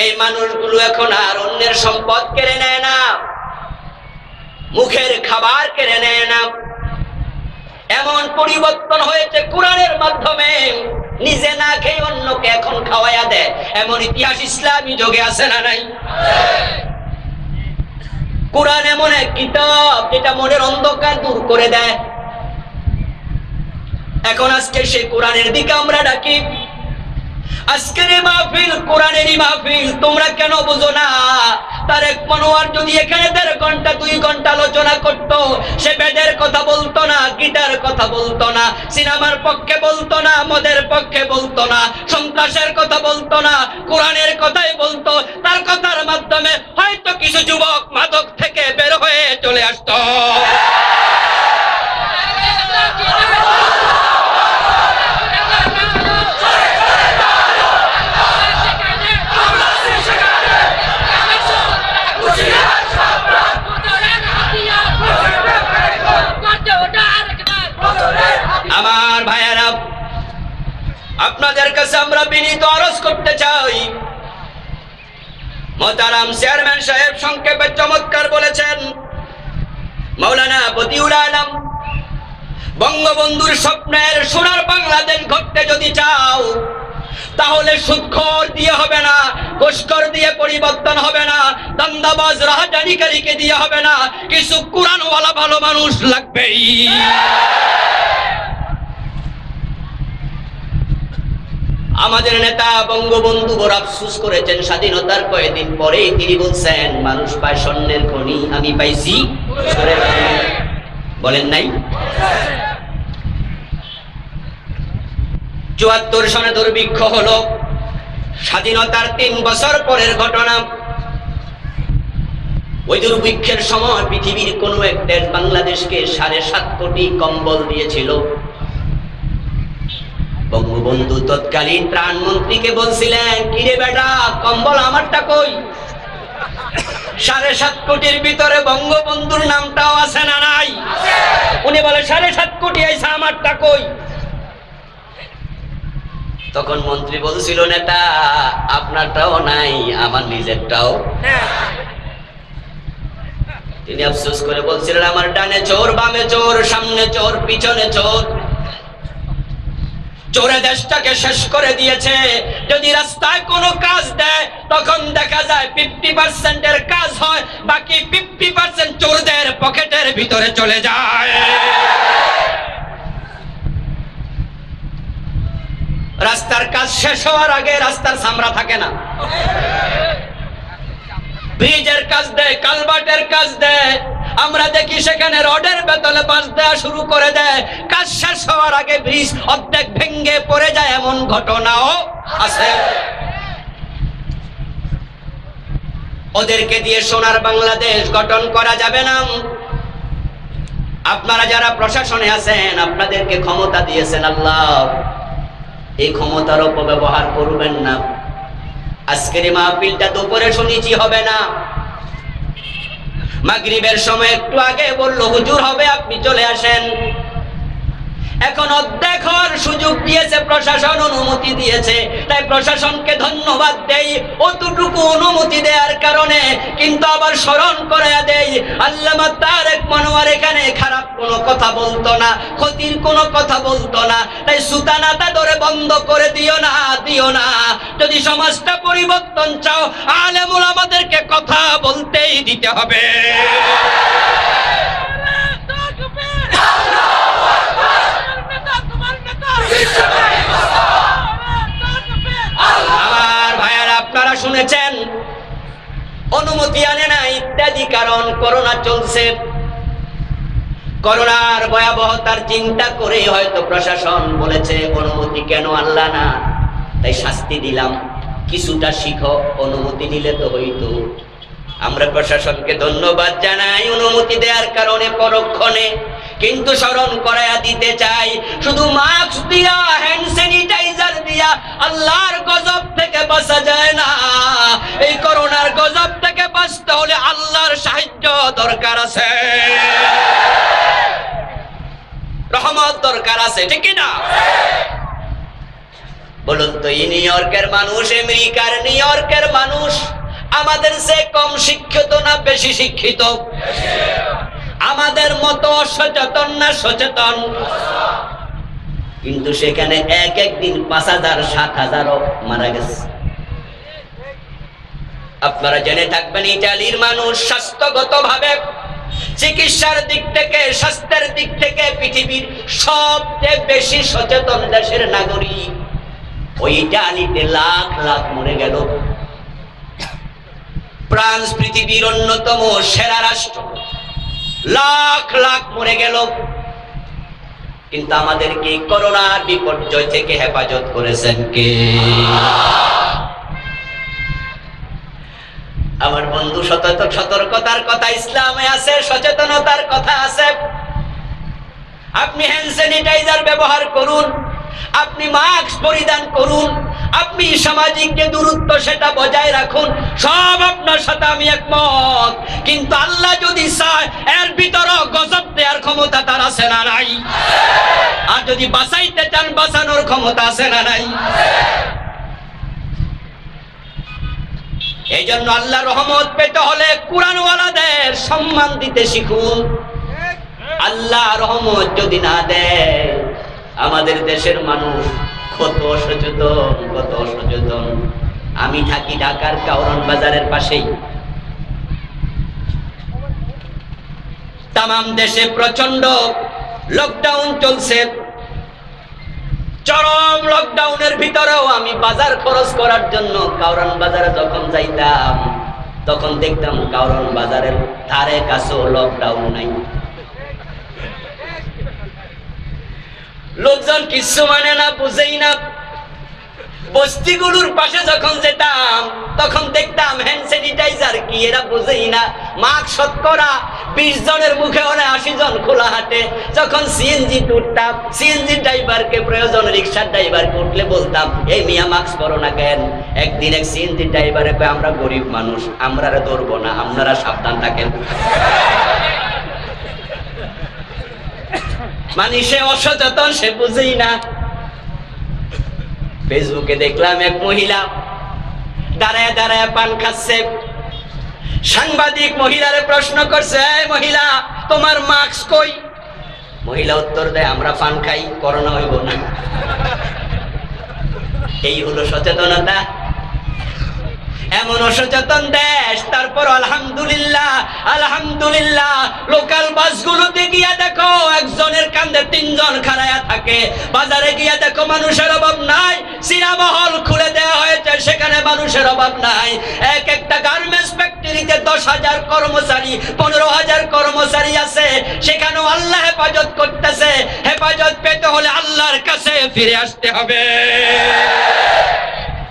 এই মানুষগুলো এখন আর অন্যের সম্পদ কেড়ে নেয় না, মুখের খাবার কেড়ে নেয় না। এমন পরিবর্তন হয়েছে কোরআনের মাধ্যমে, নিজে না খেয়ে অন্যকে এখন খাওয়াইয়া দেয়। এমন ইতিহাস ইসলামী যুগে আছে না নাই? কোরআন এমন এক কিতাব যেটা মনের অন্ধকার দূর করে দেয়। এখন আজকে সেই কোরআনের দিকে আমরা ডাকি। আজকের এই মাহফিল কোরআনেরই মাহফিল, তোমরা কেন বুঝো না? তারেক মনোয়ার যদি এখানে 1.5 ঘন্টা 2 ঘন্টা আলোচনা করত, সে বেদের কথা বলতো না, গিটার কথা বলতো না, সিনেমার পক্ষে বলতো না, মদের পক্ষে বলতো না, সন্ত্রাসের কথা বলতো না, কোরআনের কথাই বলতো। তার কথার মাধ্যমে হয়তো কিছু যুবক মাদক থেকে বের হয়ে চলে আসতো। আমার ভাইয়েরা, আপনাদের কাছে আমরা বিনীত আরজ করতে চাই, মোহতারাম চেয়ারম্যান সাহেব সংক্ষেপে চমৎকার বলেছেন। মাওলানা বদিউল আলম, বঙ্গবন্ধুর স্বপ্নের সোনার বাংলাদেশ গড়তে যদি চাও, তাহলে সুদখোর দিয়ে হবে না, ঘুষখোর দিয়ে পরিবর্তন হবে না, দান্দাবাজ রাহাজানিকারীকে দিয়ে হবে না, কিছু কোরআনওয়ালা ভালো মানুষ লাগবেই। আমাদের নেতা বঙ্গবন্ধু বড় আফসোস করেছেন, স্বাধীনতার কয়েকদিন পরেই তিনি বলছেন, মানুষ পায় স্বর্ণের খনি, আমি পাইছি সোরের খনি। বলেন নাই? ৭৪ সনে দুর্ভিক্ষ হলো, স্বাধীনতার 3 বছর পরের ঘটনা। ওই দুর্ভিক্ষের সময় পৃথিবীর কোন এক দেশ বাংলাদেশকে 7.5 কোটি কম্বল দিয়েছিল। বঙ্গবন্ধু তৎকালীন ত্রাণমন্ত্রীকে বলছিলেন, কিরে বেটা, কম্বল আমারটা কই? 7.5 কোটির ভিতরে বঙ্গবন্ধুর নামটাও আছে না নাই? উনি বলে 7.5 কোটি আইসা, আমারটা কই? তখন মন্ত্রী বলছিল, নেতা আপনারটাও নাই, আমার নিজেরটাও। তিনি আফসোস করে বলছিলেন, আমার ডানে চোর, বামে চোর, সামনে চোর, পিছনে চোর। চোরে দেশটাকে শেষ করে দিয়েছে। যদি রাস্তায় কোনো কাজ দেয়, তখন দেখা যায় 50% কাজ হয়, বাকি 50% চোরদের পকেটের ভিতরে চলে যায়। রাস্তার কাজ শেষ হওয়ার আগে রাস্তার চামড়া থাকে না। ব্রিজের কাজ দেয়, কালভার্টের কাজ দেয়, আমরা দেখি সেখানে রডের বেতলে বাঁশ দেওয়া শুরু করে দেয়। কাজ শেষ হওয়ার আগে ব্রিজ অর্ধেক ভেঙে পড়ে যায়, এমন ঘটনাও আছে। ওদেরকে দিয়ে সোনার বাংলাদেশ গঠন করা যাবে না। আপনারা যারা প্রশাসনে আছেন, আপনাদেরকে ক্ষমতা দিয়েছেন আল্লাহ, এই ক্ষমতার অপব্যবহার করবেন না। আজকের এই মাহফিলটা দুপুরে শুনেছি হবে না, মাগরিবের সময় একটু আগে বলল হুজুর হবে, আপনি চলে আসেন। এখন অর্ধেক হওয়ার সুযোগ দিয়েছে প্রশাসন, অনুমতি দিয়েছে, তাই প্রশাসনকে ধন্যবাদ দেই অতটুকু অনুমতি দেওয়ার কারণে। কিন্তু আবার স্মরণ করাইয়া দেই, আল্লামা তারেক মনোয়ার এখানে খারাপ কোনো কথা বলতো না, ক্ষতির কোনো কথা বলতো না, তাই সুতানাটা ধরে বন্ধ করে দিও না, দিও না। যদি সমাজটা পরিবর্তন চাও, আলেম ওলামাদেরকে কথা বলতেই দিতে হবে। আমার ভাইয়ারা, আপনারা শুনেছেন অনুমতি আনে না ইত্যাদি কারণ, করোনা চলছে। করোনার ভয়াবহতার চিন্তা করে হয়তো প্রশাসন বলেছে অনুমতি কেন আনলা না, তাই শাস্তি দিলাম, কিছুটা শিখো, অনুমতি নিলে তো হইতো। আমরা প্রশাসনকে ধন্যবাদ জানাই অনুমতি দেওয়ার কারণে পরক্ষণে, কিন্তু স্মরণ করাইয়া দিতে চাই, শুধু মাস্ক দিয়া, হ্যান্ড স্যানিটাইজার দিয়া আল্লাহর গজব থেকে বাঁচা যায় না। এই করোনার গজব থেকে বাঁচতে হলে আল্লাহর সাহায্য দরকার আছে, রহমত দরকার আছে, ঠিক না? বলুন তো, নিউ ইয়র্কের মানুষ, আমেরিকার নিউ ইয়র্কের মানুষ আমাদের চেয়ে কম শিক্ষিত না বেশি শিক্ষিত? আমাদের মতো অসচেতন না সচেতন? কিন্তু সেখানে এক দিন 5,000 7,000 মারা গেছে। আপনারা জেনে থাকবেন ইতালির মানুষ স্বাস্থ্যগত ভাবে, চিকিৎসার দিক থেকে, স্বাস্থ্যের দিক থেকে পৃথিবীর সবচেয়ে বেশি সচেতন দেশের নাগরিক। ওই ইতালিতে লাখ লাখ মরে গেল। ফ্রান্স পৃথিবীর অন্যতম সেরা রাষ্ট্র, লাখ লাখ মরে গেল। কিন্তু আমাদেরকে করোনার বিপর্যয় থেকে হেফাজত করেছেন কে? আমার বন্ধু, সতর্কতার কথা ইসলামে আছে, সচেতনতার কথা আছে। আপনি হ্যান্ড স্যানিটাইজার ব্যবহার করুন, আপনি মাস্ক পরিধান করুন, আপনি সামাজিক যে দূরত্ব সেটা বজায় রাখুন, সব আপনার সাথে আমি একমত। কিন্তু আল্লাহ যদি চায় এর ভিতরও গজব দেওয়ার ক্ষমতা তার আছে না নাই? আর যদি বাঁচাইতে চান, বাঁচানোর ক্ষমতা আছে না নাই? এই জন্য আল্লাহ রহমত পেতে হলে কুরআনওয়ালাদের সম্মান দিতে শিখুন। আল্লাহ রহমত যদি না দেয়, আমাদের দেশের মানুষ কত সচেতন, কত সচেতন। আমি থাকি ঢাকার কাউরন বাজারের পাশেই। তামাম দেশে প্রচন্ড লকডাউন চলছে। চরম লকডাউনের ভিতরেও আমি বাজার খরচ করার জন্য কাউরন বাজারে যখন যাইতাম, তখন দেখতাম কাউরন বাজারের ধারে কাছেও লকডাউন নাই। লোকজন কিছু মানে না, বুঝেই না। বস্তিগুলোর পাশে যখন যেতাম, তখন দেখতাম হ্যান্ড স্যানিটাইজার কি এরা বুঝেই না। মাস্ক শতকরা 20 জনের মুখে 80 জন খোলা হাটে। যখন সিএনজি উঠতাম, সিএনজি ড্রাইভারকে, প্রয়োজন রিক্সার ড্রাইভারকে উঠলে বলতাম, এই মিয়া মাস্ক পরো না কেন? একদিন এক সিএনজি ড্রাইভারে কয়, আমরা গরিব মানুষ, আমরা ধরবো না, আপনারা সাবধান থাকেন। মানে সে অসচেতন, সে বুঝেই না। ফেসবুকে দেখলাম এক মহিলা দাঁড়ায় দাঁড়ায় পান খাচ্ছে। সাংবাদিক মহিলারে প্রশ্ন করছে, এই মহিলা, তোমার মাস্ক কই? মহিলা উত্তর দেয়, আমরা পান খাই, করোনা হইব না। এই হলো সচেতনতা। এমন অসচেতন দেশ, তারপর আলহামদুলিল্লাহ, আলহামদুলিল্লাহ। লোকাল বাসগুলোতে গিয়া দেখো একজনের কাঁধে 3 জন খাড়ায়া থাকে। বাজারে গিয়া দেখো মানুষের অভাব নাই। সিনেমা-হল খুলে দেওয়া হয়েছে, সেখানে মানুষের অভাব নাই। একটা গার্মেন্টস ফ্যাক্টরিতে 10,000 কর্মচারী, 15,000 কর্মচারী আছে, সেখানেও আল্লাহ হেফাজত করতেছে। হেফাজত পেতে হলে আল্লাহর কাছে ফিরে আসতে হবে।